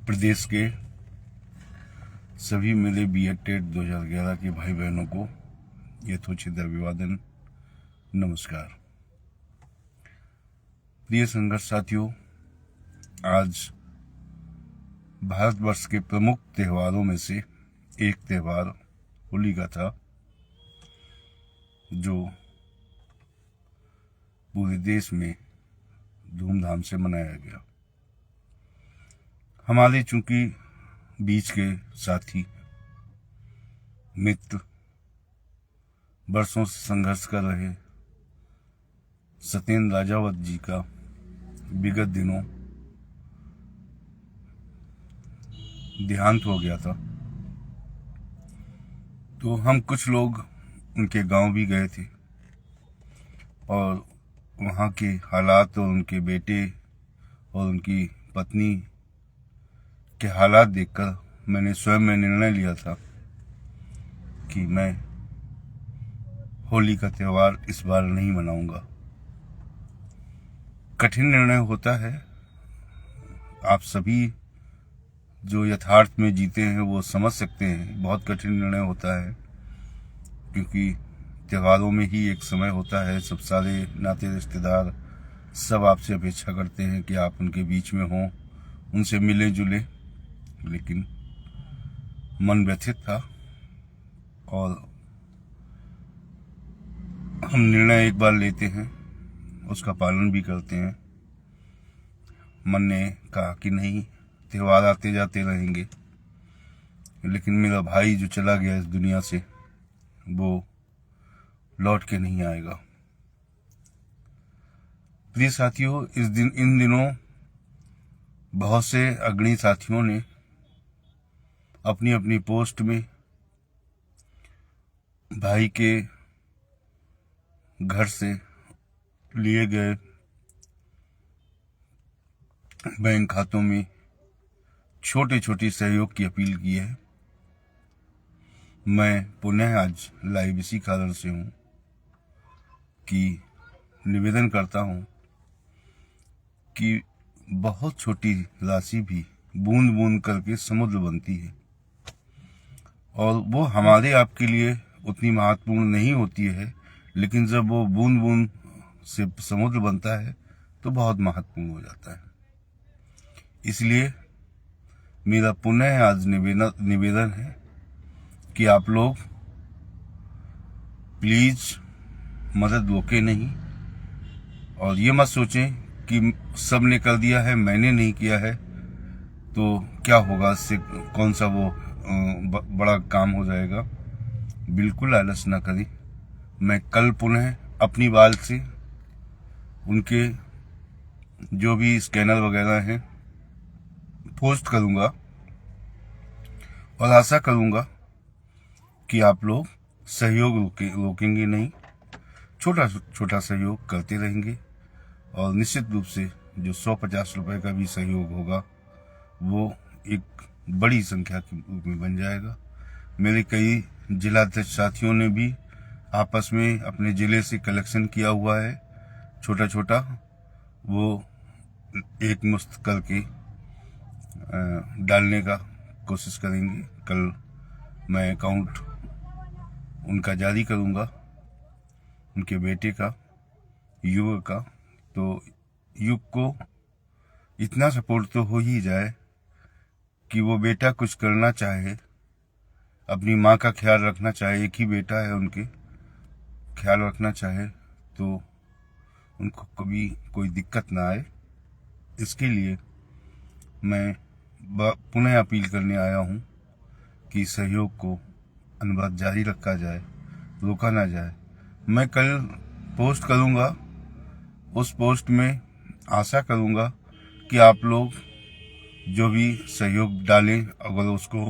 प्रदेश के सभी मेरे B.Ed टेट 2011 के भाई बहनों को यथोचित अभिवादन, नमस्कार। प्रिय संघर्ष साथियों, आज भारतवर्ष के प्रमुख त्योहारों में से एक त्योहार होली का था, जो पूरे देश में धूमधाम से मनाया गया। हमारे चूंकि बीच के साथी मित्र वर्षों से संघर्ष कर रहे सत्येंद्र राजावत जी का विगत दिनों देहांत हो गया था, तो हम कुछ लोग उनके गांव भी गए थे और वहां के हालात और उनके बेटे और उनकी पत्नी के हालात देखकर मैंने स्वयं में निर्णय लिया था कि मैं होली का त्यौहार इस बार नहीं मनाऊंगा। कठिन निर्णय होता है, आप सभी जो यथार्थ में जीते हैं वो समझ सकते हैं। बहुत कठिन निर्णय होता है, क्योंकि त्योहारों में ही एक समय होता है, सब सारे नाते रिश्तेदार सब आपसे अपेक्षा करते हैं कि आप उनके बीच में हों, उनसे मिले जुले। लेकिन मन व्यथित था और हम निर्णय एक बार लेते हैं, उसका पालन भी करते हैं। मन ने कहा कि नहीं, त्योहार आते जाते रहेंगे, लेकिन मेरा भाई जो चला गया इस दुनिया से, वो लौट के नहीं आएगा। प्रिय साथियों, इन दिनों बहुत से अग्रणी साथियों ने अपनी अपनी पोस्ट में भाई के घर से लिए गए बैंक खातों में छोटे छोटे सहयोग की अपील की है। मैं पुनः आज लाइव इसी कारण से हूं कि निवेदन करता हूं कि बहुत छोटी राशि भी बूंद बूंद करके समुद्र बनती है, और वो हमारे आपके लिए उतनी महत्वपूर्ण नहीं होती है, लेकिन जब वो बूंद बूंद से समुद्र बनता है तो बहुत महत्वपूर्ण हो जाता है। इसलिए मेरा पुनः आज निवेदन है कि आप लोग प्लीज मदद रोके नहीं, और ये मत सोचें कि सब ने कर दिया है, मैंने नहीं किया है तो क्या होगा, इससे कौन सा वो बड़ा काम हो जाएगा। बिल्कुल आलस ना करें। मैं कल पुनः अपनी बाल से उनके जो भी स्कैनर वगैरह हैं पोस्ट करूंगा, और आशा करूंगा कि आप लोग सहयोग रोकेंगे नहीं, छोटा छोटा सहयोग करते रहेंगे, और निश्चित रूप से जो 150 रुपए का भी सहयोग होगा वो एक बड़ी संख्या के रूप में बन जाएगा। मेरे कई जिलाध्यक्ष साथियों ने भी आपस में अपने जिले से कलेक्शन किया हुआ है, छोटा छोटा, वो एक मुश्त करके डालने का कोशिश करेंगे। कल मैं अकाउंट उनका जारी करूंगा, उनके बेटे का, युग का। तो युग को इतना सपोर्ट तो हो ही जाए कि वो बेटा कुछ करना चाहे, अपनी माँ का ख्याल रखना चाहे, एक ही बेटा है उनके, ख्याल रखना चाहे तो उनको कभी कोई दिक्कत ना आए। इसके लिए मैं पुनः अपील करने आया हूँ कि सहयोग को अनवरत जारी रखा जाए, रोका ना जाए। मैं कल पोस्ट करूँगा, उस पोस्ट में आशा करूँगा कि आप लोग जो भी सहयोग डालें, अगर उसको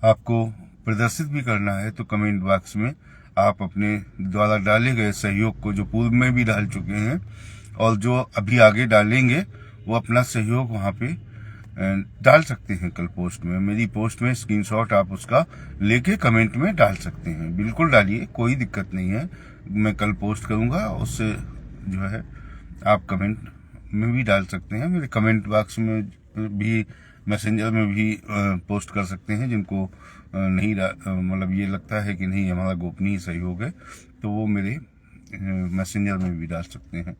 आपको प्रदर्शित भी करना है तो कमेंट बॉक्स में आप अपने द्वारा डाले गए सहयोग को, जो पूर्व में भी डाल चुके हैं और जो अभी आगे डालेंगे, वो अपना सहयोग वहाँ पे डाल सकते हैं। कल पोस्ट में, मेरी पोस्ट में स्क्रीनशॉट आप उसका लेके कमेंट में डाल सकते हैं। बिल्कुल डालिए, कोई दिक्कत नहीं है। मैं कल पोस्ट करूँगा, उससे जो है आप कमेंट में भी डाल सकते हैं। मेरे कमेंट बॉक्स में भी मैसेंजर में भी पोस्ट कर सकते हैं। जिनको नहीं मतलब ये लगता है कि नहीं हमारा गोपनीय सहयोग है, तो वो मेरे मैसेंजर में भी डाल सकते हैं।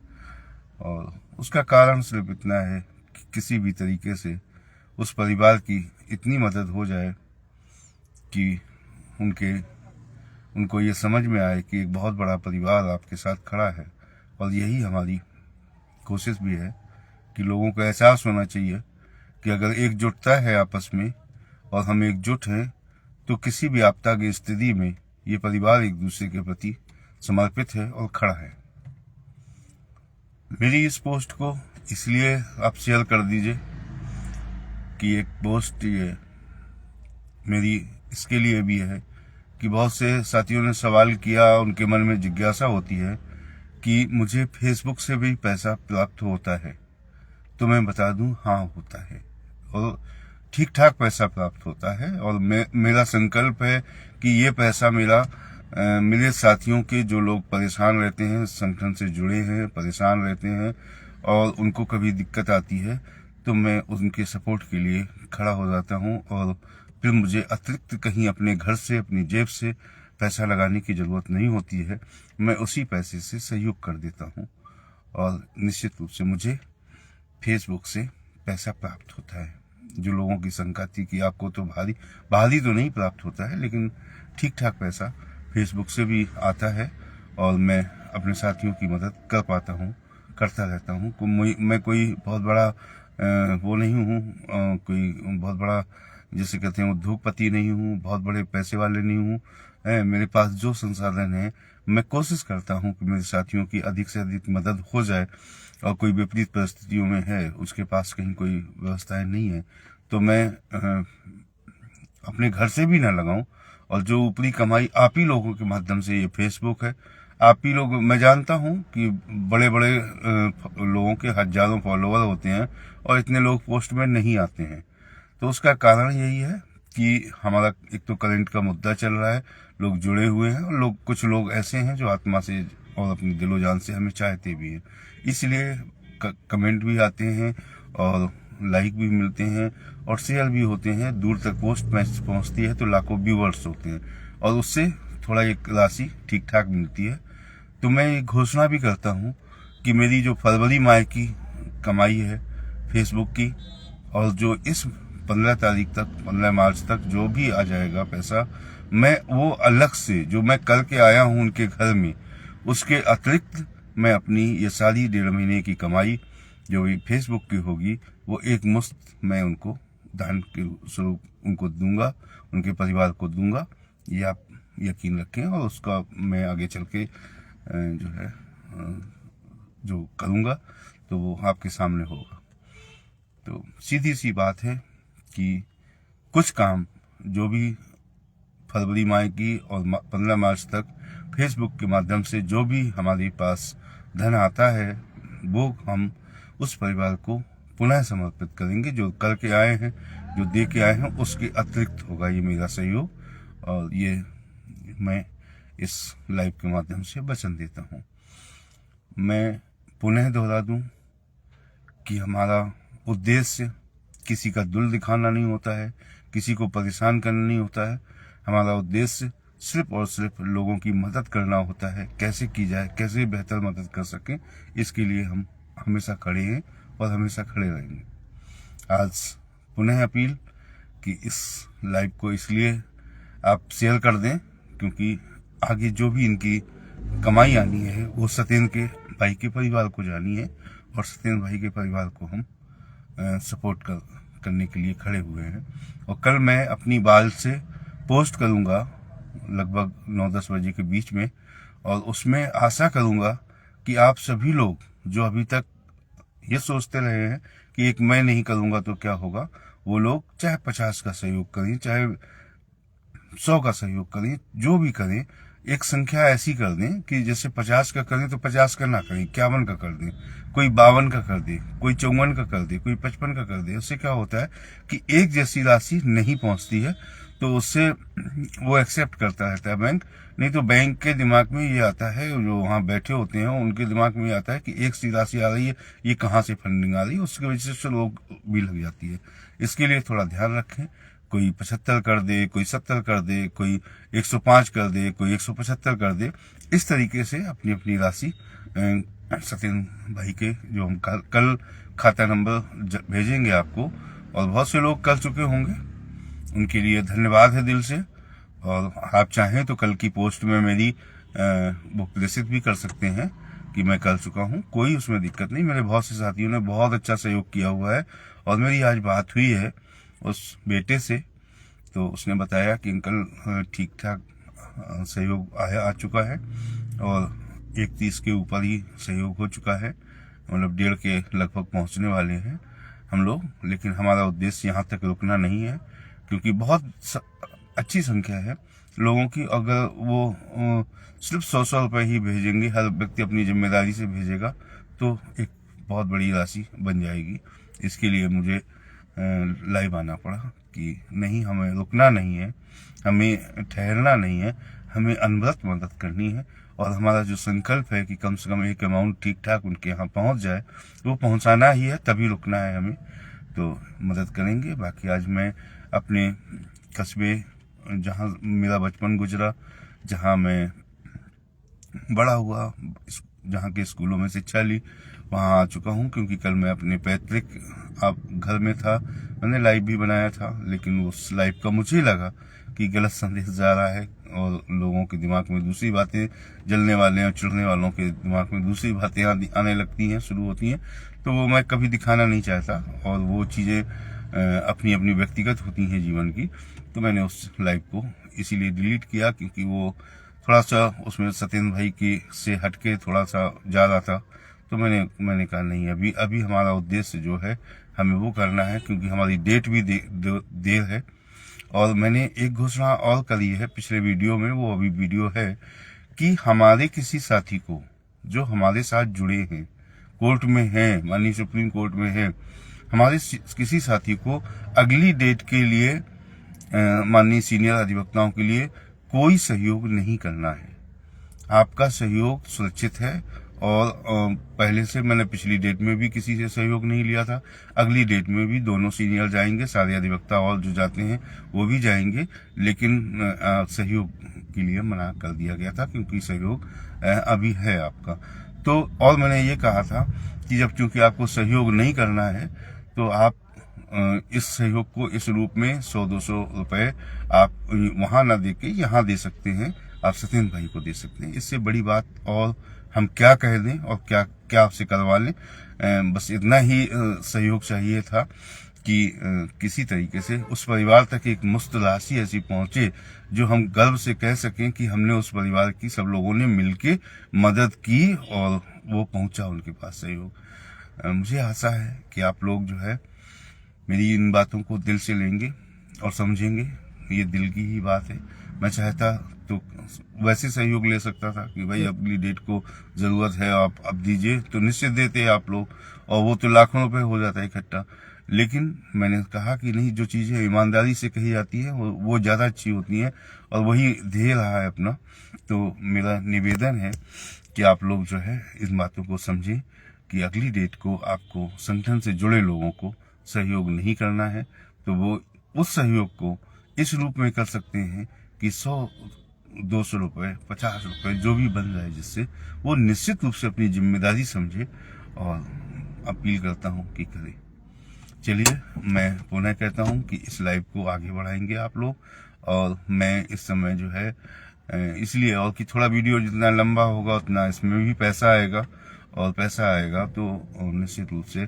और उसका कारण सिर्फ इतना है कि किसी भी तरीके से उस परिवार की इतनी मदद हो जाए कि उनको ये समझ में आए कि एक बहुत बड़ा परिवार आपके साथ खड़ा है। और यही हमारी कोशिश भी है कि लोगों को एहसास होना चाहिए कि अगर एकजुटता है आपस में और हम एकजुट हैं, तो किसी भी आपदा की स्थिति में ये परिवार एक दूसरे के प्रति समर्पित है और खड़ा है। मेरी इस पोस्ट को इसलिए आप शेयर कर दीजिए कि एक पोस्ट ये मेरी इसके लिए भी है कि बहुत से साथियों ने सवाल किया, उनके मन में जिज्ञासा होती है कि मुझे फेसबुक से भी पैसा प्राप्त होता है। तो मैं बता दूं, हाँ होता है और ठीक ठाक पैसा प्राप्त होता है। और मेरा संकल्प है कि ये पैसा मेरे साथियों के जो लोग परेशान रहते हैं, संगठन से जुड़े हैं, परेशान रहते हैं और उनको कभी दिक्कत आती है, तो मैं उनके सपोर्ट के लिए खड़ा हो जाता हूं। और फिर मुझे अतिरिक्त कहीं अपने घर से, अपनी जेब से पैसा लगाने की जरूरत नहीं होती है। मैं उसी पैसे से सहयोग कर देता हूं और निश्चित रूप से मुझे फेसबुक से पैसा प्राप्त होता है। जो लोगों की शंका थी कि आपको तो भारी तो नहीं प्राप्त होता है, लेकिन ठीक ठाक पैसा फेसबुक से भी आता है और मैं अपने साथियों की मदद कर पाता हूँ, करता रहता हूँ। मैं कोई बहुत बड़ा वो नहीं हूँ, कोई बहुत बड़ा जैसे कहते हैं उद्योगपति नहीं हूँ, बहुत बड़े पैसे वाले नहीं हूँ। मेरे पास जो संसाधन है, मैं कोशिश करता हूँ कि मेरे साथियों की अधिक से अधिक मदद हो जाए। और कोई विपरीत परिस्थितियों में है, उसके पास कहीं कोई व्यवस्थाएं नहीं है, तो मैं अपने घर से भी ना लगाऊं। और जो ऊपरी कमाई आप ही लोगों के माध्यम से, ये फेसबुक है, आप ही लोग, मैं जानता हूं कि बड़े बड़े लोगों के हजारों फॉलोअर होते हैं और इतने लोग पोस्ट में नहीं आते हैं। तो उसका कारण यही है कि हमारा एक तो करंट का मुद्दा चल रहा है, लोग जुड़े हुए हैं और कुछ लोग ऐसे हैं जो आत्मा से और अपनी दिलो जान से हमें चाहते भी हैं। इसलिए कमेंट भी आते हैं और लाइक भी मिलते हैं और शेयर भी होते हैं। दूर तक पोस्ट मैसेज पहुंचती है तो लाखों व्यूअर्स होते हैं और उससे थोड़ा एक राशि ठीक ठाक मिलती है। तो मैं ये घोषणा भी करता हूं कि मेरी जो फरवरी माह की कमाई है फेसबुक की, और जो इस 15 तारीख तक, 15 मार्च तक जो भी आ जाएगा पैसा, मैं वो अलग से जो मैं करके आया हूं उनके घर में, उसके अतिरिक्त मैं अपनी ये सारी 1.5 महीने की कमाई जो फेसबुक की होगी, वो एक मुश्त मैं उनको दान के स्वरूप उनको दूंगा, उनके परिवार को दूंगा। ये आप यकीन रखें। और उसका मैं आगे चल के जो करूंगा तो वो आपके सामने होगा। तो सीधी सी बात है कि कुछ काम जो भी फरवरी माह की और 15 मार्च तक फेसबुक के माध्यम से जो भी हमारे पास धन आता है, वो हम उस परिवार को पुनः समर्पित करेंगे। जो करके आए हैं, जो दे के आए हैं, उसके अतिरिक्त होगा ये मेरा सहयोग। और ये मैं इस लाइव के माध्यम से वचन देता हूँ। मैं पुनः दोहरा दूं कि हमारा उद्देश्य किसी का दिल दिखाना नहीं होता है, किसी को परेशान करना नहीं होता है। हमारा उद्देश्य सिर्फ और सिर्फ लोगों की मदद करना होता है। कैसे की जाए, कैसे बेहतर मदद कर सकें, इसके लिए हम हमेशा खड़े हैं और हमेशा खड़े रहेंगे। आज पुनः अपील कि इस लाइव को इसलिए आप शेयर कर दें क्योंकि आगे जो भी इनकी कमाई आनी है वो सत्येंद्र के भाई के परिवार को जानी है और सत्येंद्र भाई के परिवार को हम सपोर्ट करने के लिए खड़े हुए हैं। और कल मैं अपनी बाल से पोस्ट करूंगा लगभग 9-10 बजे के बीच में, और उसमें आशा करूंगा कि आप सभी लोग जो अभी तक ये सोचते रहे हैं कि एक मैं नहीं करूंगा तो क्या होगा, वो लोग चाहे 50 का सहयोग करें, चाहे 100 का सहयोग करें, जो भी करें, एक संख्या ऐसी कर दें कि जैसे 50 का करें तो 50 का ना करें, 51 का कर दें, कोई 52 का कर दे, कोई 54 का कर दे, कोई 55 का कर दे। उससे क्या होता है कि एक जैसी राशि नहीं पहुंचती है, तो उससे वो एक्सेप्ट करता रहता है बैंक। नहीं तो बैंक के दिमाग में ये आता है, जो वहाँ बैठे होते हैं उनके दिमाग में ये आता है कि एक सी राशि आ रही है, ये कहाँ से फंडिंग आ रही है, उसकी वजह से लोग भी लग जाती है। इसके लिए थोड़ा ध्यान रखें। कोई 75 कर दे, कोई 70 कर दे, कोई 105 कर दे, कोई 175 कर दे। इस तरीके से अपनी अपनी राशि सत्यन भाई के, जो हम कल खाता नंबर भेजेंगे आपको, और बहुत से लोग कर चुके होंगे, उनके लिए धन्यवाद है दिल से। और आप चाहें तो कल की पोस्ट में मेरी वो प्रेषित भी कर सकते हैं कि मैं कर चुका हूं, कोई उसमें दिक्कत नहीं। मेरे बहुत से साथियों ने बहुत अच्छा सहयोग किया हुआ है। और मेरी आज बात हुई है उस बेटे से, तो उसने बताया कि अंकल ठीक ठाक सहयोग आ चुका है, और 31 के ऊपर ही सहयोग हो चुका है, मतलब 1.5 के लगभग पहुंचने वाले हैं हम लोग। लेकिन हमारा उद्देश्य यहाँ तक रुकना नहीं है, क्योंकि बहुत अच्छी संख्या है लोगों की। अगर वो सिर्फ 100 रुपये ही भेजेंगे, हर व्यक्ति अपनी जिम्मेदारी से भेजेगा, तो एक बहुत बड़ी राशि बन जाएगी। इसके लिए मुझे लाइव आना पड़ा कि नहीं, हमें रुकना नहीं है, हमें ठहरना नहीं है, हमें अनवरत मदद करनी है। और हमारा जो संकल्प है कि कम से कम एक अमाउंट ठीक ठाक उनके यहाँ पहुँच जाए, वो पहुँचाना ही है, तभी रुकना है हमें। तो मदद करेंगे। बाकी आज मैं अपने कस्बे, जहाँ मेरा बचपन गुजरा, जहाँ मैं बड़ा हुआ, जहाँ के स्कूलों में शिक्षा ली, वहाँ आ चुका हूँ। क्योंकि कल मैं अपने पैतृक घर में था, मैंने लाइव भी बनाया था, लेकिन उस लाइव का मुझे लगा कि गलत संदेश जा रहा है, और लोगों के दिमाग में दूसरी बातें, जलने वाले और चिढ़ने वालों के दिमाग में दूसरी बातें आने लगती हैं, शुरू होती हैं। तो वो मैं कभी दिखाना नहीं चाहता, और वो चीज़ें अपनी अपनी व्यक्तिगत होती हैं जीवन की। तो मैंने उस लाइव को इसीलिए डिलीट किया, क्योंकि वो थोड़ा सा उसमें सत्येंद्र भाई की से हटके थोड़ा सा जा रहा था। तो मैंने कहा नहीं, अभी हमारा उद्देश्य जो है हमें वो करना है, क्योंकि हमारी डेट भी देर है। और मैंने एक घोषणा और करी है पिछले वीडियो में, वो अभी वीडियो है, कि हमारे किसी साथी को जो हमारे साथ जुड़े हैं, कोर्ट में हैं, माननीय सुप्रीम कोर्ट में है, हमारे किसी साथी को अगली डेट के लिए माननीय सीनियर अधिवक्ताओं के लिए कोई सहयोग नहीं करना है। आपका सहयोग सुरक्षित है। और पहले से मैंने पिछली डेट में भी किसी से सहयोग नहीं लिया था, अगली डेट में भी दोनों सीनियर जाएंगे, सारे अधिवक्ता और जो जाते हैं वो भी जाएंगे, लेकिन सहयोग के लिए मना कर दिया गया था, क्योंकि सहयोग अभी है आपका। तो और मैंने ये कहा था कि जब चूंकि आपको सहयोग नहीं करना है, तो आप इस सहयोग को इस रूप में 100-200 रुपए आप वहां ना दे के यहाँ दे सकते हैं, आप सत्येंद्र भाई को दे सकते हैं। इससे बड़ी बात और हम क्या कह दें और क्या क्या आपसे करवा लें। बस इतना ही सहयोग चाहिए था कि किसी तरीके से उस परिवार तक एक मुफ्त राशि ऐसी पहुंचे, जो हम गर्व से कह सकें कि हमने उस परिवार की सब लोगों ने मिलके मदद की, और वो पहुंचा उनके पास सहयोग। मुझे आशा है कि आप लोग जो है मेरी इन बातों को दिल से लेंगे और समझेंगे। ये दिल की ही बात है। मैं चाहता तो वैसे सहयोग ले सकता था कि भाई अगली डेट को जरूरत है, आप अब दीजिए, तो निश्चित देते आप लोग, और वो तो लाखों रुपए हो जाता है इकट्ठा। लेकिन मैंने कहा कि नहीं, जो चीजें ईमानदारी से कही जाती है वो ज्यादा अच्छी होती हैं, और वही ध्येय रहा है अपना। तो मेरा निवेदन है कि आप लोग जो है इन बातों को समझें कि अगली डेट को आपको संगठन से जुड़े लोगों को सहयोग नहीं करना है, तो वो उस सहयोग को इस रूप में कर सकते हैं कि 100-200 रुपए, 50 रुपए, जो भी बन जाए, जिससे वो निश्चित रूप से अपनी जिम्मेदारी समझे, और अपील करता हूं कि करें। चलिए, मैं पुनः कहता हूं कि इस लाइव को आगे बढ़ाएंगे आप लोग, और मैं इस समय जो है इसलिए, और कि थोड़ा वीडियो जितना लंबा होगा उतना इसमें भी पैसा आएगा, और पैसा आएगा तो निश्चित रूप से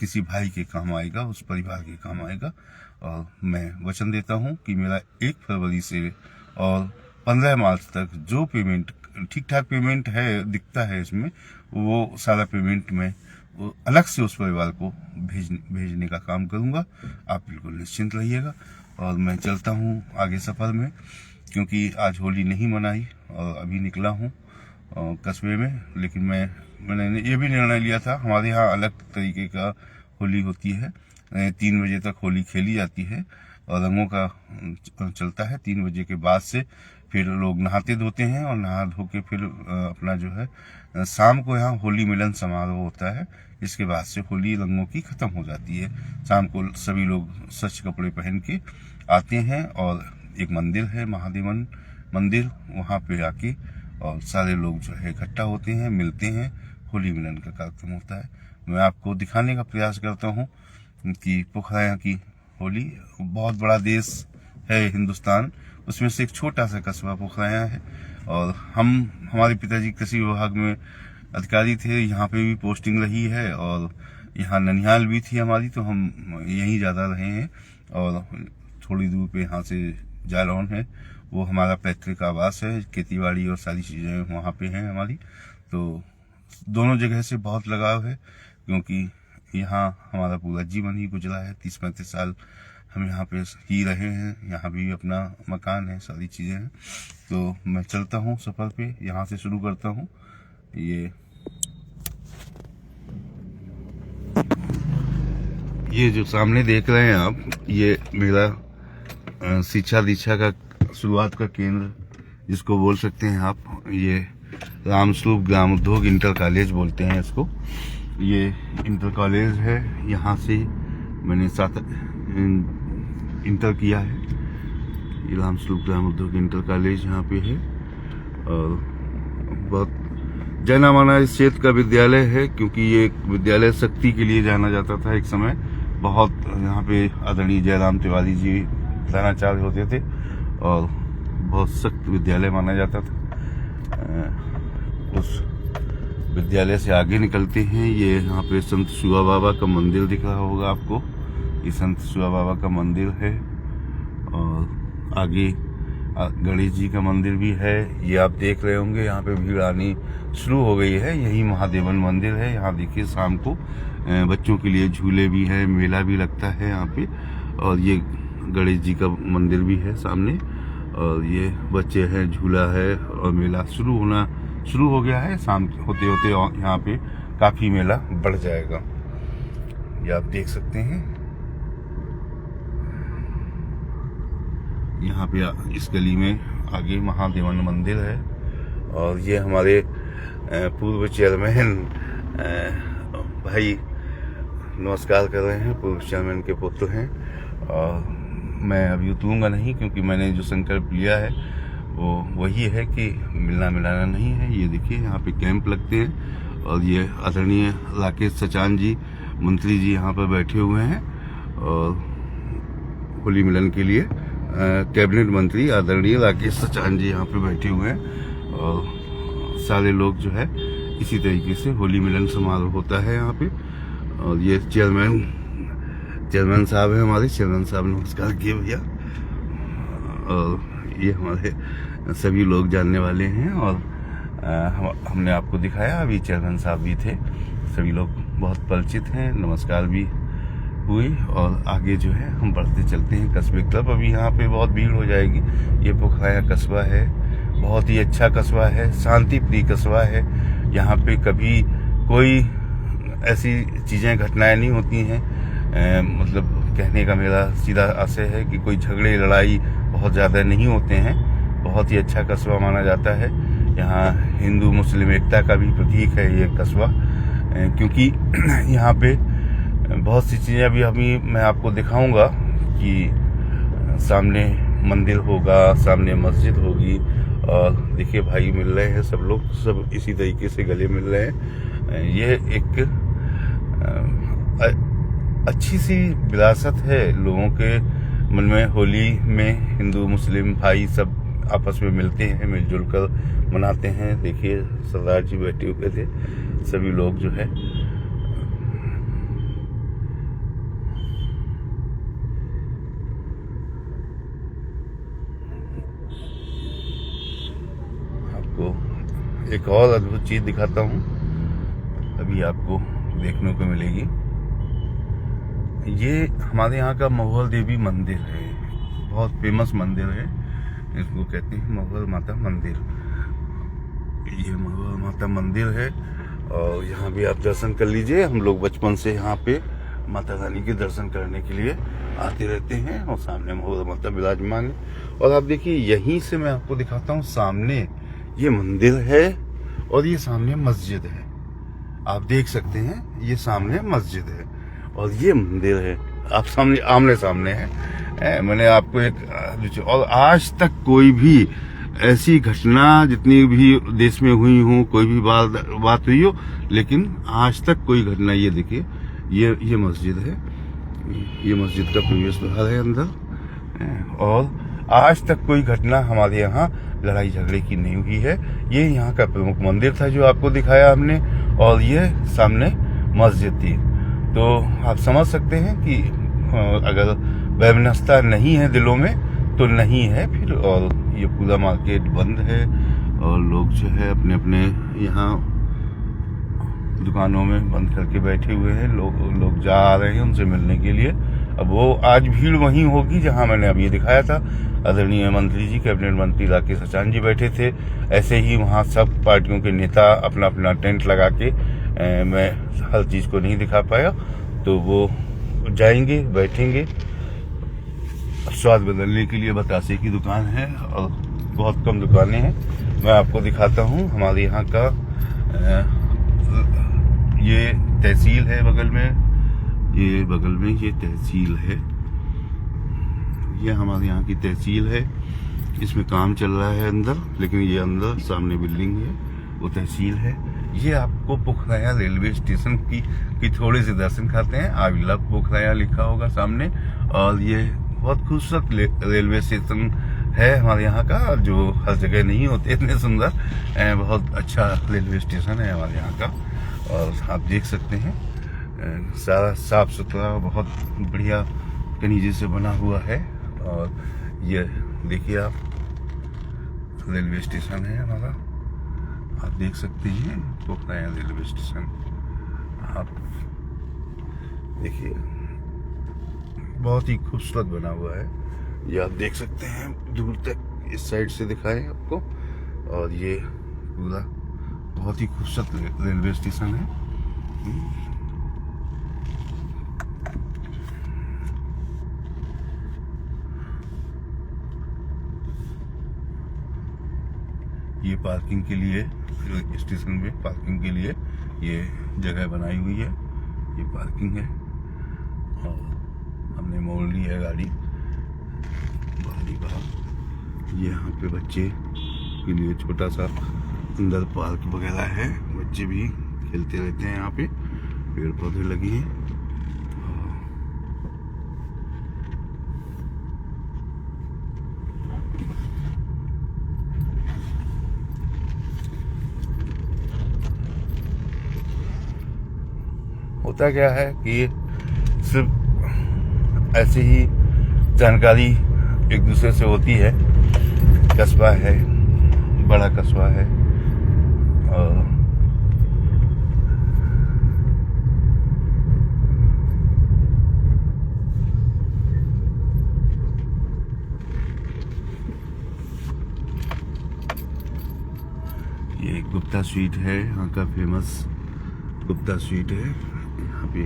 किसी भाई के काम आएगा, उस परिवार के काम आएगा। और मैं वचन देता हूं कि मेरा 1 फरवरी से और 15 मार्च तक जो पेमेंट ठीक ठाक पेमेंट है, दिखता है इसमें, वो सारा पेमेंट मैं वो अलग से उस परिवार को भेजने का काम करूंगा। आप बिल्कुल निश्चिंत रहिएगा। और मैं चलता हूं आगे सफर में, क्योंकि आज होली नहीं मनाई और अभी निकला हूं कस्बे में। लेकिन मैंने ये भी निर्णय लिया था, हमारे यहाँ अलग तरीके का होली होती है, 3 बजे तक होली खेली जाती है, और रंगों का चलता है 3 बजे के बाद से। फिर लोग नहाते धोते हैं और नहा धो के फिर अपना जो है शाम को यहाँ होली मिलन समारोह होता है। इसके बाद से होली रंगों की खत्म हो जाती है। शाम को सभी लोग स्वच्छ कपड़े पहन के आते हैं और एक मंदिर है महादेवन मंदिर, वहाँ पे आके और सारे लोग जो है इकट्ठा होते हैं, मिलते हैं, होली मिलन का कार्यक्रम होता है। मैं आपको दिखाने का प्रयास करता हूँ कि पोखराया की होली, बहुत बड़ा देश है हिंदुस्तान, उसमें से एक छोटा सा कस्बा पोखराया है। और हमारे पिताजी कृषि विभाग में अधिकारी थे, यहाँ पे भी पोस्टिंग रही है और यहाँ ननिहाल भी थी हमारी, तो हम यहीं ज़्यादा रहे हैं। और थोड़ी दूर पे यहाँ से जालौन है, वो हमारा पैतृक आवास है, खेतीबाड़ी और सारी चीज़ें वहाँ पे हैं हमारी। तो दोनों जगह से बहुत लगाव है, क्योंकि यहाँ हमारा पूरा जीवन ही गुजरा है। 30-35 साल हम यहाँ पे ही रहे हैं, यहाँ भी अपना मकान है, सारी चीज़ें हैं। तो मैं चलता हूँ सफ़र पे, यहाँ से शुरू करता हूँ। ये जो सामने देख रहे हैं आप, ये मेरा शिक्षा दीक्षा का शुरुआत का केंद्र जिसको बोल सकते हैं आप, ये रामस्वरूप ग्राम उद्योग इंटर कॉलेज बोलते हैं इसको। ये इंटर कॉलेज है, यहाँ से मैंने 7 इंटर किया है। ये रामस्वरूप ग्राम उद्योग इंटर कॉलेज यहाँ पे है और बहुत जाना माना इस क्षेत्र का विद्यालय है, क्योंकि ये विद्यालय शक्ति के लिए जाना जाता था एक समय। बहुत यहाँ पे आदरणीय जयराम तिवारी जी प्रधानाचार्य होते थे और बहुत सख्त विद्यालय माना जाता था। उस विद्यालय से आगे निकलते हैं, ये यहाँ पे संत सुआ बाबा का मंदिर दिख रहा होगा आपको। ये संत सुआ बाबा का मंदिर है और आगे गणेश जी का मंदिर भी है। ये आप देख रहे होंगे, यहाँ पे भीड़ आनी शुरू हो गई है। यही महादेवन मंदिर है। यहाँ देखिए शाम को बच्चों के लिए झूले भी है, मेला भी लगता है यहाँ पे। और ये गणेश जी का मंदिर भी है सामने, और ये बच्चे हैं, झूला है और मेला शुरू हो गया है। शाम होते होते यहाँ पे काफी मेला बढ़ जाएगा, ये आप देख सकते हैं। यहाँ पे इस गली में आगे महादेवन मंदिर है और ये हमारे पूर्व चेयरमैन भाई नमस्कार कर रहे हैं, पूर्व चेयरमैन के पुत्र हैं। और मैं अभी उतरूंगा नहीं, क्योंकि मैंने जो संकल्प लिया है वो वही है कि मिलना मिलाना नहीं है। ये देखिए यहाँ पे कैंप लगते हैं और ये आदरणीय राकेश सचान जी मंत्री जी यहाँ पर बैठे हुए हैं और होली मिलन के लिए कैबिनेट मंत्री आदरणीय राकेश सचान जी यहाँ पे बैठे हुए हैं। और सारे लोग जो है इसी तरीके से होली मिलन समारोह होता है यहाँ पे। और ये चेयरमैन साहब है हमारे, चेयरमैन साहब नमस्कार किए भैया। और ये हमारे सभी लोग जानने वाले हैं और हमने आपको दिखाया, अभी चेयरमैन साहब भी थे, सभी लोग बहुत परिचित हैं, नमस्कार भी हुई। और आगे जो है हम बढ़ते चलते हैं कस्बे की तरफ। अभी यहाँ पे बहुत भीड़ हो जाएगी। ये पोखराया कस्बा है, बहुत ही अच्छा कस्बा है, शांति प्रिय कस्बा है। यहाँ पे कभी कोई ऐसी चीज़ें घटनाएं नहीं होती हैं। मतलब कहने का मेरा सीधा आशय है कि कोई झगड़े लड़ाई बहुत ज़्यादा नहीं होते हैं। बहुत ही अच्छा कस्बा माना जाता है। यहाँ हिंदू मुस्लिम एकता का भी प्रतीक है ये कस्बा, क्योंकि यहाँ पे बहुत सी चीज़ें अभी मैं आपको दिखाऊंगा कि सामने मंदिर होगा, सामने मस्जिद होगी। और देखिए भाई मिल रहे हैं, सब लोग सब इसी तरीके से गले मिल रहे हैं। ये एक अच्छी सी विरासत है लोगों के मन में। होली में हिंदू मुस्लिम भाई सब आपस में मिलते हैं, मिलजुल कर मनाते हैं। देखिए सरदार जी बैठे हुए थे, सभी लोग जो है आपको एक और अद्भुत चीज दिखाता हूँ, अभी आपको देखने को मिलेगी। ये हमारे यहाँ का महुअल देवी मंदिर है, बहुत फेमस मंदिर है। इसको कहते हैं महुअल माता मंदिर। ये महुअल माता मंदिर है और यहाँ भी आप दर्शन कर लीजिए। हम लोग बचपन से यहाँ पे माता रानी के दर्शन करने के लिए आते रहते हैं और सामने मोहर माता विराजमान है। और आप देखिए यहीं से मैं आपको दिखाता हूँ, सामने ये मंदिर है और ये सामने मस्जिद है। आप देख सकते हैं ये सामने मस्जिद है और ये मंदिर है, आप सामने आमने सामने है। मैंने आपको एक, और आज तक कोई भी ऐसी घटना जितनी भी देश में हुई हो, कोई भी बात हुई हो, लेकिन आज तक कोई घटना, ये देखिए ये मस्जिद है, ये मस्जिद का प्रवेश द्वार है अंदर। और आज तक कोई घटना हमारे यहाँ लड़ाई झगड़े की नहीं हुई है। ये यहाँ का प्रमुख मंदिर था जो आपको दिखाया हमने, और ये सामने मस्जिद थी। तो आप समझ सकते हैं कि अगर वैमनस्यता नहीं है दिलों में तो नहीं है फिर। और ये पूरा मार्केट बंद है और लोग जो है अपने अपने यहाँ दुकानों में बंद करके बैठे हुए हैं। लोग जा आ रहे हैं उनसे मिलने के लिए। अब वो आज भीड़ वहीं होगी जहां मैंने अभी दिखाया था। आदरणीय मंत्री जी, कैबिनेट मंत्री राकेश अचान जी बैठे थे। ऐसे ही वहां सब पार्टियों के नेता अपना अपना टेंट लगा के, मैं हर चीज को नहीं दिखा पाया, तो वो जाएंगे, बैठेंगे। स्वाद बदलने के लिए बतासे की दुकान है और बहुत कम दुकानें हैं। मैं आपको दिखाता हूँ हमारे यहाँ का, ये तहसील है बगल में, ये बगल में ये तहसील है, ये हमारे यहाँ की तहसील है। इसमें काम चल रहा है अंदर, लेकिन ये अंदर सामने बिल्डिंग है, वो तहसील है। ये आपको पोखराया रेलवे स्टेशन की थोड़े से दर्शन खाते हैं। आई लव पोखराया लिखा होगा सामने। और ये बहुत खूबसूरत रेलवे स्टेशन है हमारे यहाँ का, जो हर जगह नहीं होते इतने सुंदर। बहुत अच्छा रेलवे स्टेशन है हमारे यहाँ का। और आप देख सकते हैं सारा साफ सुथरा, बहुत बढ़िया कनीजे से बना हुआ है। और ये देखिए आप, रेलवे स्टेशन है हमारा, आप देख सकते हैं पोखराया रेलवे स्टेशन। आप देखिए बहुत ही खूबसूरत बना हुआ है, ये आप देख सकते हैं दूर तक, इस साइड से दिखाएं आपको। और ये पूरा बहुत ही खूबसूरत रेलवे स्टेशन है। ये पार्किंग के लिए, स्टेशन में पार्किंग के लिए ये जगह बनाई हुई है, ये पार्किंग है। और हमने मोड़ ली है गाड़ी बाहर। ये यहाँ पे बच्चे के लिए छोटा सा अंदर पार्क वगैरह है, बच्चे भी खेलते रहते हैं। यहाँ पे पेड़ पौधे लगे हैं। होता क्या है कि सिर्फ ऐसे ही जानकारी एक दूसरे से होती है। कस्बा है, बड़ा कस्बा है, और ये गुप्ता स्वीट है, यहाँ का फेमस गुप्ता स्वीट है। यहाँ पे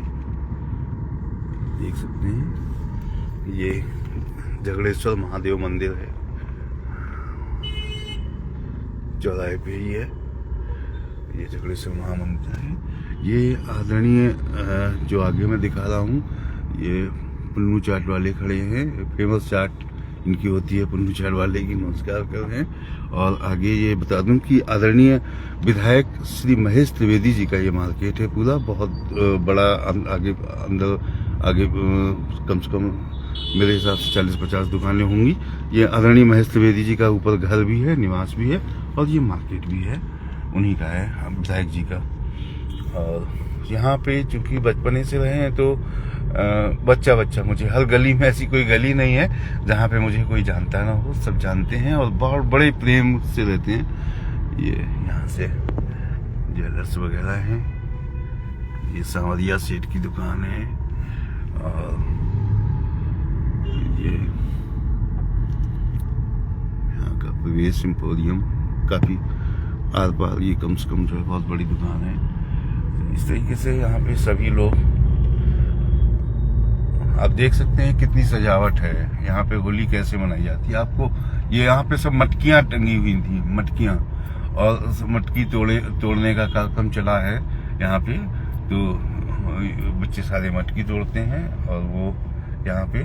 देख सकते हैं ये झगड़ेश्वर महादेव मंदिर है, चौराहे पे ही है, ये झगड़ेश्वर महामंदिर है। ये आदरणीय जो आगे मैं दिखा रहा हूँ, ये पुन्नू चाट वाले खड़े हैं, फेमस चाट इनकी होती है पुन्नू चाट वाले की, नमस्कार कर रहे हैं। और आगे ये बता दूं कि आदरणीय विधायक श्री महेश त्रिवेदी जी का ये मार्केट है पूरा, बहुत बड़ा। आगे कम से कम मेरे हिसाब से 40-50 दुकानें होंगी। ये आदरणीय महेश त्रिवेदी जी का ऊपर घर भी है, निवास भी है, और ये मार्केट भी है, उन्हीं का है, विधायक जी का। और यहाँ पे चूंकि बचपने से रहे हैं तो बच्चा मुझे, हर गली में ऐसी कोई गली नहीं है जहाँ पे मुझे कोई जानता ना हो, सब जानते हैं और बहुत बड़े प्रेम से रहते हैं। ये यहाँ से ज्वेलर्स वगैरह हैं, ये सांवरिया सेठ की दुकान है। और ये यहाँ का प्रवेश एम्पोरियम, काफ़ी आर पार, ये कम से कम जो है बहुत बड़ी दुकान है। इस तरीके से यहाँ पे सभी लोग आप देख सकते हैं कितनी सजावट है यहाँ पे। होली कैसे मनाई जाती है आपको, ये यहाँ पे सब मटकियां टंगी हुई थी, मटकियां, और मटकी तोड़ने का कार्यक्रम चला है यहाँ पे। तो बच्चे सारे मटकी तोड़ते हैं और वो यहाँ पे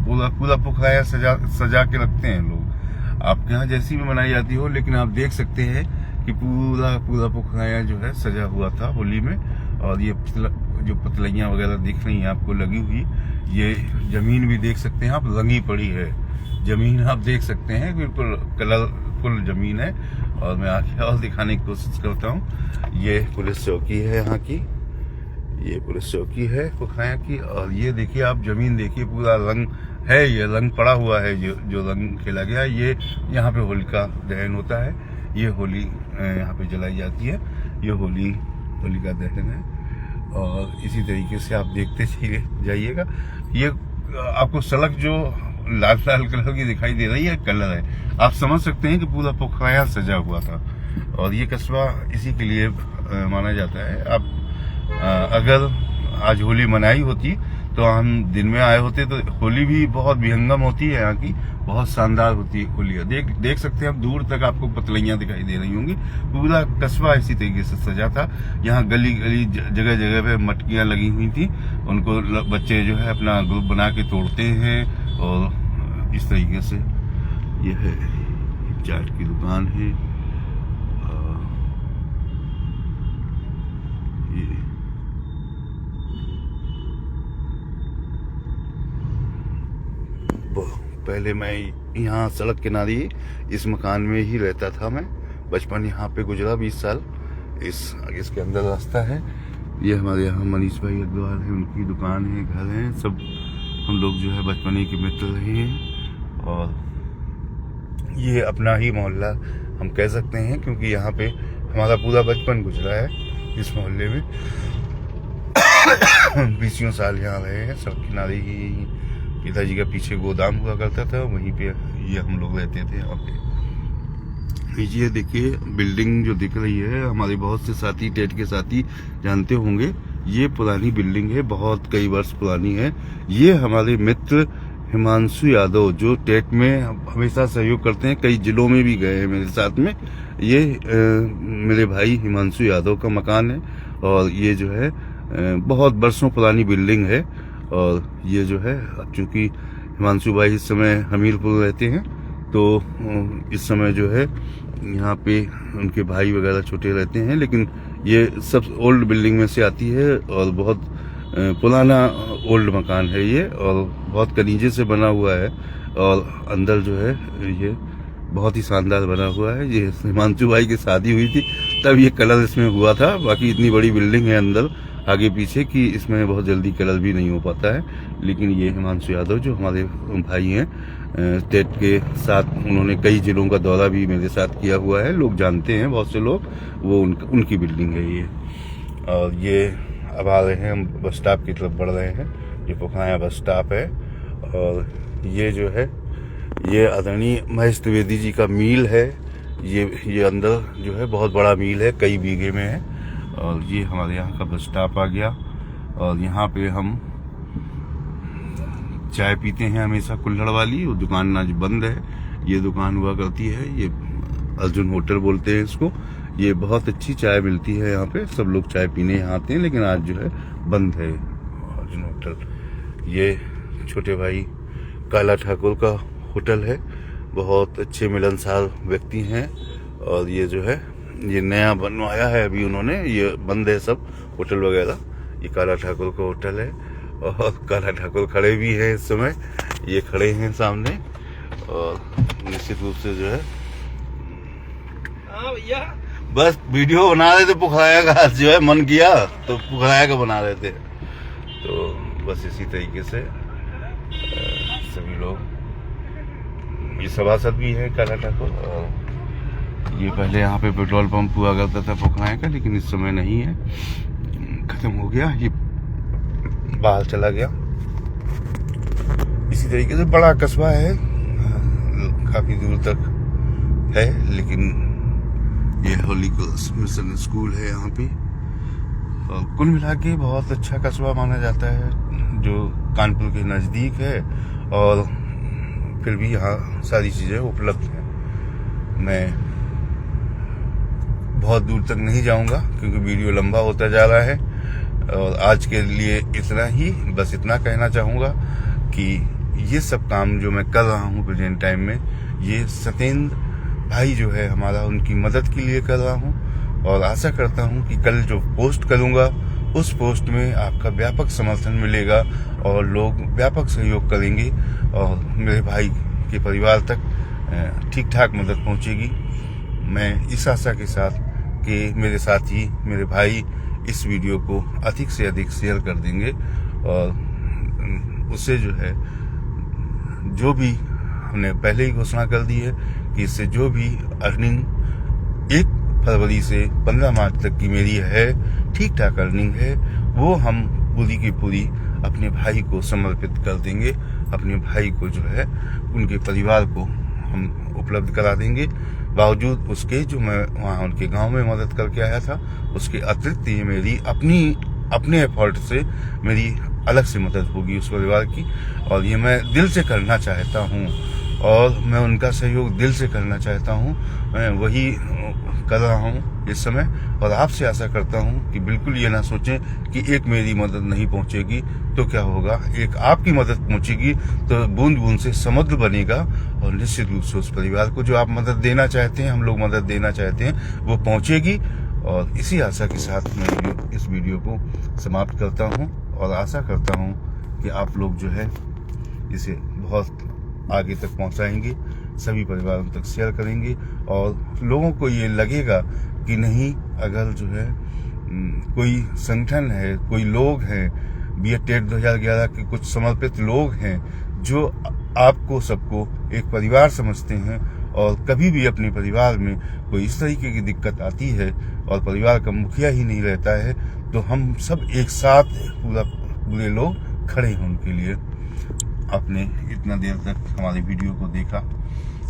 पूरा पुखराया सजा के रखते हैं लोग। आपके यहाँ जैसी भी मनाई जाती हो, लेकिन आप देख सकते हैं कि पूरा पुखराया जो है सजा हुआ था होली में। और ये जो पतलैया वगैरह दिख रही हैं आपको लगी हुई, ये जमीन भी देख सकते हैं आप, रंगी पड़ी है जमीन, आप देख सकते हैं बिल्कुल कलरफुल जमीन है। और मैं आगे और दिखाने की कोशिश करता हूँ। ये पुलिस चौकी है यहाँ की, ये पुलिस चौकी है पुखराया की। और ये देखिए आप जमीन देखिए, पूरा रंग है, ये रंग पड़ा हुआ है, जो रंग खेला गया। ये यहाँ पे होलिका दहन होता है, ये होली यहाँ पे जलाई जाती है, ये होलिका दहन है। और इसी तरीके से आप देखते जाइएगा। ये आपको सड़क जो लाल कलर की दिखाई दे रही है, कलर है, आप समझ सकते हैं कि पूरा पुखराया सजा हुआ था। और ये कस्बा इसी के लिए माना जाता है। आप अगर आज होली मनाई होती तो हम दिन में आए होते तो होली भी बहुत विहंगम होती है यहाँ की, बहुत शानदार होती है होली। देख सकते हैं आप, दूर तक आपको पतलैया दिखाई दे रही होंगी। पूरा कस्बा इसी तरीके से सजा था। यहाँ गली जगह जगह पे मटकियां लगी हुई थी, उनको बच्चे जो है अपना ग्रुप बना के तोड़ते हैं। और इस तरीके से ये है, चाट की दुकान है। ये पहले मैं यहाँ सड़क किनारे इस मकान में ही रहता था। मैं बचपन यहाँ पे गुजरा 20 साल। इसके अंदर रास्ता है। ये हमारे यहाँ मनीष भाई अग्रवाल है, उनकी दुकान है, घर है, सब हम लोग जो है बचपन के मित्र रहे हैं। और ये अपना ही मोहल्ला हम कह सकते हैं, क्योंकि यहाँ पे हमारा पूरा बचपन गुजरा है इस मोहल्ले में। 20 साल यहाँ रहे हैं। सड़क किनारे ही पिताजी का पीछे गोदाम हुआ करता था, वहीं पे ये हम लोग रहते थे यहाँ पे। ये देखिए बिल्डिंग जो दिख रही है, हमारे बहुत से साथी, टेट के साथी जानते होंगे, ये पुरानी बिल्डिंग है, बहुत कई वर्ष पुरानी है। ये हमारे मित्र हिमांशु यादव जो टेट में हमेशा सहयोग करते हैं, कई जिलों में भी गए हैं मेरे साथ में। ये मेरे भाई हिमांशु यादव का मकान है। और ये जो है बहुत बरसों पुरानी बिल्डिंग है। और ये जो है, अब चूंकि हिमांशु भाई इस समय हमीरपुर रहते हैं, तो इस समय जो है यहाँ पे उनके भाई वगैरह छोटे रहते हैं। लेकिन ये सब ओल्ड बिल्डिंग में से आती है और बहुत पुराना ओल्ड मकान है ये, और बहुत कनीजे से बना हुआ है। और अंदर जो है ये बहुत ही शानदार बना हुआ है। ये हिमांशु भाई की शादी हुई थी तब ये कलर इसमें हुआ था। बाकी इतनी बड़ी बिल्डिंग है अंदर आगे पीछे कि इसमें बहुत जल्दी कलर भी नहीं हो पाता है। लेकिन ये हिमांशु यादव जो हमारे भाई हैं, टेट के साथ उन्होंने कई जिलों का दौरा भी मेरे साथ किया हुआ है, लोग जानते हैं बहुत से लोग, वो उनकी बिल्डिंग है ये। और ये अब आ रहे हैं हम बस स्टॉप की तरफ बढ़ रहे हैं। ये पुखराया बस स्टॉप है। और ये जो है ये आदरणीय महेश त्रिवेदी जी का मील है। ये अंदर जो है बहुत बड़ा मील है, कई बीघे में है। और ये हमारे यहाँ का बस स्टॉप आ गया। और यहाँ पे हम चाय पीते हैं हमेशा, कुल्हड़ वाली। वो दुकान आज बंद है, ये दुकान हुआ करती है, ये अर्जुन होटल बोलते हैं इसको। ये बहुत अच्छी चाय मिलती है यहाँ पे, सब लोग चाय पीने यहाँ आते हैं, लेकिन आज जो है बंद है अर्जुन होटल। ये छोटे भाई काला ठाकुर का होटल है, बहुत अच्छे मिलनसार व्यक्ति हैं। और ये जो है ये नया बनवाया है अभी उन्होंने, ये बंद है सब होटल वगैरह। ये काला ठाकुर का होटल है। और काला ठाकुर खड़े भी हैं इस समय, ये खड़े हैं सामने। और निश्चित रूप से जो है बस वीडियो बना रहे थे पुखराया का, जो है मन किया तो पुखराया का बना रहे थे। तो बस इसी तरीके से सभी लोग, ये सभासद भी है काला ठाकुर। और ये पहले यहाँ पे पेट्रोल पंप हुआ करता था पुखराया का, लेकिन इस समय नहीं है, खत्म हो गया, ये बाहर चला गया। इसी तरीके से बड़ा कस्बा है, काफी दूर तक है। लेकिन ये होली मिशन स्कूल है यहाँ पे। कुल मिला के बहुत अच्छा कस्बा माना जाता है, जो कानपुर के नज़दीक है, और फिर भी यहाँ सारी चीज़ें उपलब्ध हैं। मैं बहुत दूर तक नहीं जाऊंगा क्योंकि वीडियो लंबा होता जा रहा है, और आज के लिए इतना ही। बस इतना कहना चाहूँगा कि ये सब काम जो मैं कर रहा हूँ प्रेजेंट टाइम में, ये सत्येंद्र भाई जो है हमारा, उनकी मदद के लिए कर रहा हूँ। और आशा करता हूँ कि कल जो पोस्ट करूँगा उस पोस्ट में आपका व्यापक समर्थन मिलेगा और लोग व्यापक सहयोग करेंगे, और मेरे भाई के परिवार तक ठीक ठाक मदद पहुँचेगी। मैं इस आशा के साथ कि मेरे साथी, मेरे भाई इस वीडियो को अधिक से अधिक शेयर कर देंगे, और उससे जो है, जो भी हमने पहले ही घोषणा कर दी है कि इससे जो भी अर्निंग 1 फरवरी से 15 मार्च तक की मेरी है, ठीक ठाक अर्निंग है, वो हम पूरी की पूरी अपने भाई को समर्पित कर देंगे। अपने भाई को जो है, उनके परिवार को हम उपलब्ध करा देंगे। बावजूद उसके जो मैं वहाँ उनके गांव में मदद करके आया था, उसके अतिरिक्त ये मेरी अपने एफर्ट से मेरी अलग से मदद होगी उस परिवार की, और ये मैं दिल से करना चाहता हूँ, और मैं उनका सहयोग दिल से करना चाहता हूँ। मैं वही कर रहा हूँ इस समय, और आपसे आशा करता हूँ कि बिल्कुल ये ना सोचें कि एक मेरी मदद नहीं पहुँचेगी तो क्या होगा, एक आपकी मदद पहुँचेगी तो बूंद बूंद से समुद्र बनेगा, और निश्चित रूप से उस परिवार को जो आप मदद देना चाहते हैं, हम लोग मदद देना चाहते हैं, वो पहुँचेगी। और इसी आशा के साथ मैं इस वीडियो को समाप्त करता हूँ, और आशा करता हूँ कि आप लोग जो है इसे बहुत आगे तक पहुँचाएंगे, सभी परिवारों तक शेयर करेंगे, और लोगों को ये लगेगा कि नहीं, अगर जो है कोई संगठन है, कोई लोग हैं, B.Ed टेट 2011 के कुछ समर्पित लोग हैं जो आपको सबको एक परिवार समझते हैं, और कभी भी अपने परिवार में कोई इस तरीके की दिक्कत आती है और परिवार का मुखिया ही नहीं रहता है, तो हम सब एक साथ पूरे लोग खड़े हैं उनके लिए। आपने इतना देर तक हमारे वीडियो को देखा,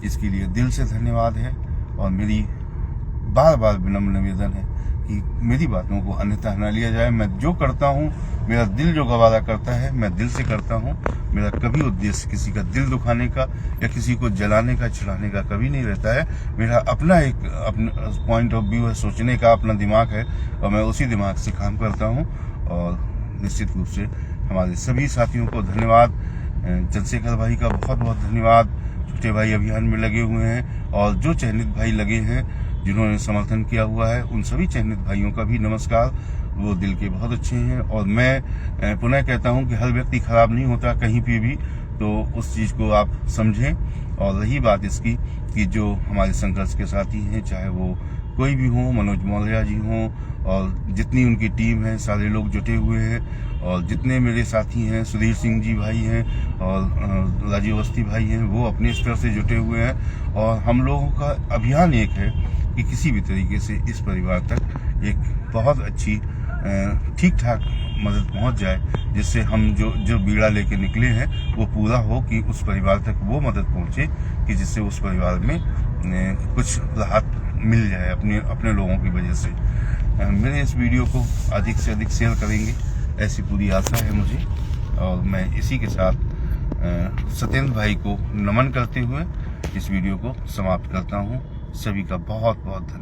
इसके लिए दिल से धन्यवाद है। और मेरी बार बार विनम्र निवेदन है कि मेरी बातों को अन्यथा न लिया जाए। मैं जो करता हूँ, मेरा दिल जो गवारा करता है, मैं दिल से करता हूँ। मेरा कभी उद्देश्य किसी का दिल दुखाने का या किसी को जलाने का, चिढ़ाने का कभी नहीं रहता है। मेरा अपना पॉइंट ऑफ व्यू है, सोचने का अपना दिमाग है, और मैं उसी दिमाग से काम करता हूँ। और निश्चित रूप से हमारे सभी साथियों को धन्यवाद। चंद्रशेखर भाई का बहुत बहुत धन्यवाद, छोटे भाई अभियान में लगे हुए हैं, और जो चयनित भाई लगे हैं जिन्होंने समर्थन किया हुआ है, उन सभी चयनित भाइयों का भी नमस्कार। वो दिल के बहुत अच्छे हैं, और मैं पुनः कहता हूं कि हर व्यक्ति खराब नहीं होता कहीं पे भी, तो उस चीज़ को आप समझें। और रही बात इसकी कि जो हमारे संघर्ष के साथी हैं, चाहे वो कोई भी हो, मनोज मौर्या जी हों, और जितनी उनकी टीम है, सारे लोग जुटे हुए हैं, और जितने मेरे साथी हैं, सुधीर सिंह जी भाई हैं और राजीव अवस्थी भाई हैं, वो अपने स्तर से जुटे हुए हैं। और हम लोगों का अभियान एक है कि किसी भी तरीके से इस परिवार तक एक बहुत अच्छी ठीक ठाक मदद पहुंच जाए, जिससे हम जो बीड़ा लेके निकले हैं वो पूरा हो, कि उस परिवार तक वो मदद पहुंचे कि जिससे उस परिवार में कुछ राहत मिल जाए अपने लोगों की वजह से। मेरे इस वीडियो को अधिक से अधिक शेयर करेंगे, ऐसी पूरी आशा है मुझे। और मैं इसी के साथ सत्येंद्र भाई को नमन करते हुए इस वीडियो को समाप्त करता हूँ। सभी का बहुत बहुत धन्यवाद।